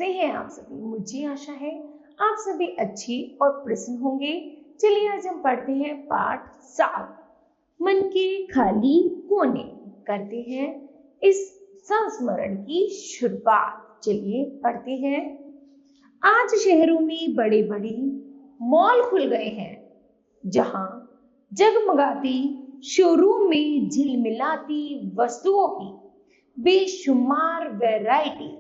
कैसे हैं आप सभी? मुझे आशा है आप सभी अच्छे और प्रसन्न होंगे। चलिए आज हम पढ़ते हैं पाठ 7 मन के खाली कोने। करते हैं इस संस्मरण की शुरुआत। चलिए पढ़ते हैं। आज शहरों में बड़े बड़े मॉल खुल गए हैं, जहां जगमगाती शोरूम में झिलमिलाती वस्तुओं की बेशुमार वैरायटी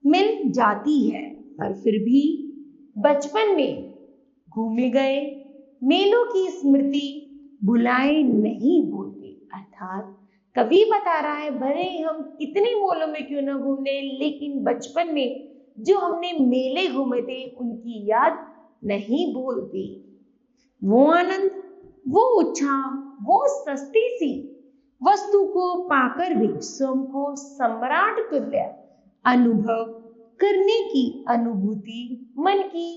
मिल जाती है। पर फिर भी बचपन में घूमे गए मेलों की स्मृति भुलाए नहीं भूलती। अर्थात कवि बता रहा है, भले हम कितने मॉलों में क्यों ना घूमे, लेकिन बचपन में जो हमने मेले घूमे थे उनकी याद नहीं भूलती। वो आनंद, वो उत्साह, वो सस्ती सी वस्तु को पाकर भी स्वयं को सम्राट तुल्य अनुभव करने की अनुभूति मन की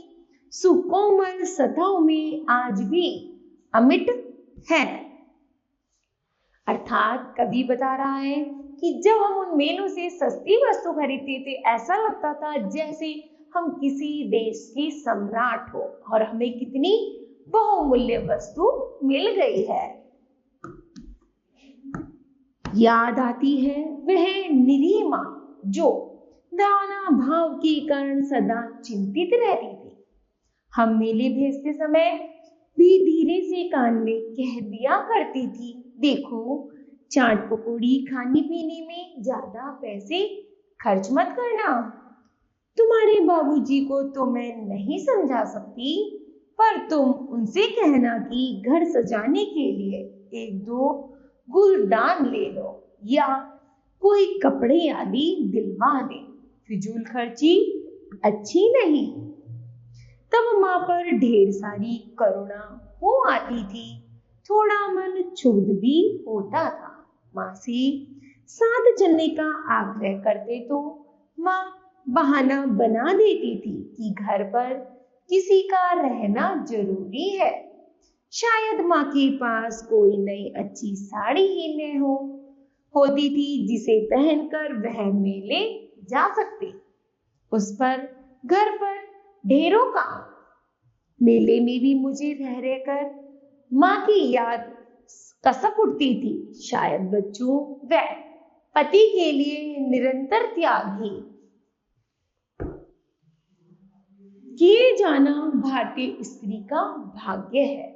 सुकोमल सतहों में आज भी अमिट है। अर्थात कवि बता रहा है कि जब हम उन मेलों से सस्ती वस्तु खरीदते थे, ऐसा लगता था जैसे हम किसी देश के सम्राट हो और हमें कितनी बहुमूल्य वस्तु मिल गई है। याद आती है वह निरीह मां जो दाना भाव के कारण सदा चिंतित रहती थी। हम मेले भेजते समय भी धीरे से कान में कह दिया करती थी, देखो चाट पकौड़ी खाने पीने में ज्यादा पैसे खर्च मत करना। तुम्हारे बाबूजी को तो मैं नहीं समझा सकती, पर तुम उनसे कहना कि घर सजाने के लिए 1-2 गुलदान ले लो या कोई कपड़े आदि दिलवा दे। फिजूल खर्ची अच्छी नहीं। तब मां पर ढेर सारी करुणा हो आती थी, थोड़ा मन क्षुब्ध भी होता था। मां से साथ चलने का आग्रह करते तो मां बहाना बना देती थी कि घर पर किसी का रहना जरूरी है। शायद मां के पास कोई नई अच्छी साड़ी ही न होती थी जिसे पहनकर वह मेले जा सकती। उस पर घर पर ढेरों काम। मेले में भी मुझे रह रहकर मां की याद कसक उठती थी। शायद बच्चों व पति के लिए निरंतर त्याग ही किए जाना भारतीय स्त्री का भाग्य है।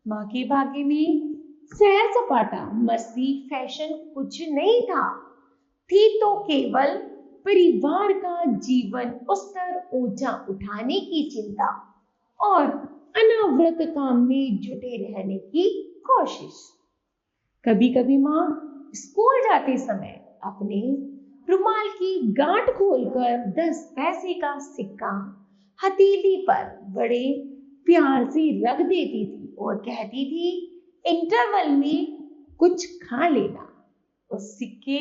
मां के भाग्य में सैर सपाटा, मस्ती, फैशन कुछ नहीं था। थी तो केवल परिवार का जीवन स्तर ऊंचा उठाने की चिंता और अनावृत काम में जुटे रहने की कोशिश। कभी कभी मां स्कूल जाते समय अपने रुमाल की गांठ खोलकर 10 पैसे का सिक्का हथेली पर बड़े प्यार से रख देती थी और कहती थी, इंटरवल में कुछ खा लेना। उस सिक्के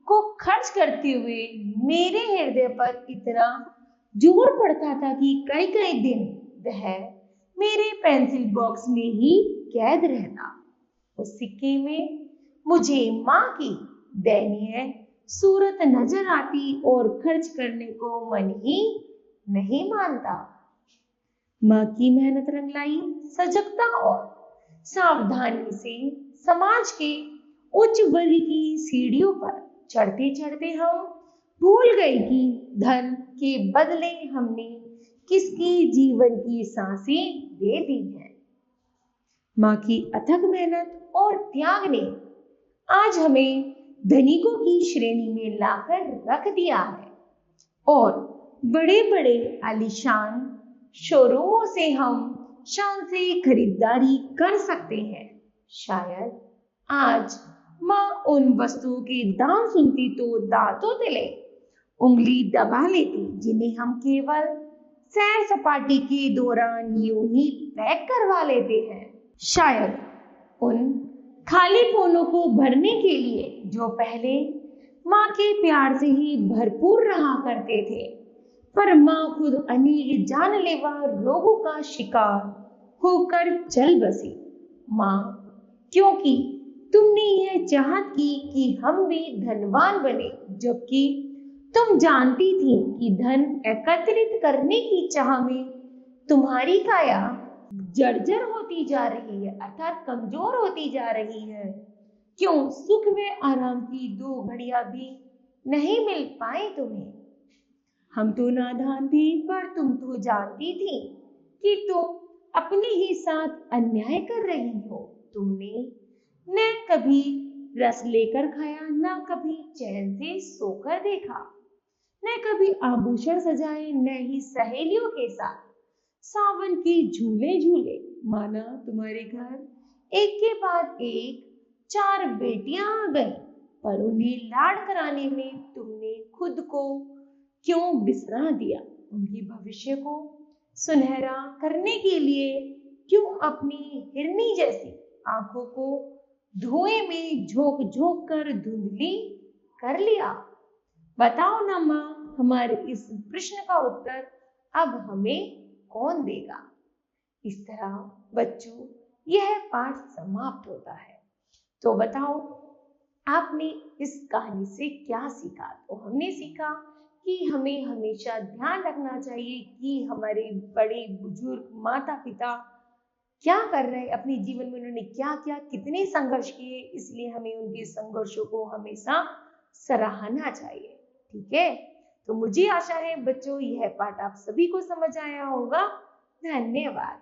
को खर्च करते हुए मेरे हृदय पर इतना जोर पड़ता था कि कई कई दिन वह मेरे पेंसिल बॉक्स में ही कैद रहता। उस सिक्के में मुझे मां की दयनीय सूरत नजर आती और खर्च करने को मन ही नहीं मानता। मां की मेहनत रंगलाई सजगता और सावधानी से समाज के उच्च वर्ग की सीढ़ियों पर चढ़ते चढ़ते हम भूल गए कि धन के बदले हमने किसकी जीवन की सांसें दे दी हैं। मां की अथक मेहनत और त्याग ने आज हमें धनिकों की श्रेणी में लाकर रख दिया है और बड़े बड़े आलीशान शोरूमों से हम शान से खरीदारी कर सकते हैं। शायद आज मां उन वस्तुओं के दाम सुनती तो दांतों तले उंगली दबा लेती, जिन्हें हम केवल सैर सपाटे के दौरान यूं ही पैक करवा लेते हैं। शायद उन खाली कोनों को भरने के लिए जो पहले मां के प्यार से ही भरपूर रहा करते थे, पर मां खुद अनेक जानलेवा रोगों का शिकार होकर चल बसी। मां, क्योंकि तुमने यह चाहत की कि हम भी धनवान बने, जबकि तुम जानती थी कि धन एकत्रित करने की चाह में तुम्हारी काया जर्जर होती जा रही है, अर्थात कमजोर होती जा रही है। क्यों सुख व आराम की 2 घड़ियां भी नहीं मिल पाए तुम्हें? हम तो नादान थे, पर तुम तो जानती थी कि तुम अपने ही साथ अन्याय कर रही हो। तुमने न कभी रस लेकर खाया, न कभी चैन से सोकर देखा, न कभी आभूषण सजाए, न ही सहेलियों के साथ सावन के झूले झूले। माना तुम्हारे घर एक के बाद एक 4 बेटियां आ गई, पर उन्हें लाड कराने में तुमने खुद को क्यों बिसरा दिया? उनके भविष्य को सुनहरा करने के लिए क्यों अपनी हिरनी जैसी आंखों को धुएं में झोंक झोंक कर धुंधली कर लिया? बताओ ना माँ, हमारे इस प्रश्न का उत्तर अब हमें कौन देगा? इस तरह बच्चों यह पाठ समाप्त होता है। तो बताओ आपने इस कहानी से क्या सीखा? तो हमने सीखा कि हमें हमेशा ध्यान रखना चाहिए कि हमारे बड़े बुजुर्ग माता पिता क्या कर रहे हैं अपने जीवन में, उन्होंने क्या किया, कितने संघर्ष किए, इसलिए हमें उनके संघर्षों को हमेशा सराहना चाहिए। ठीक है, तो मुझे आशा है बच्चों यह पाठ आप सभी को समझ आया होगा। धन्यवाद।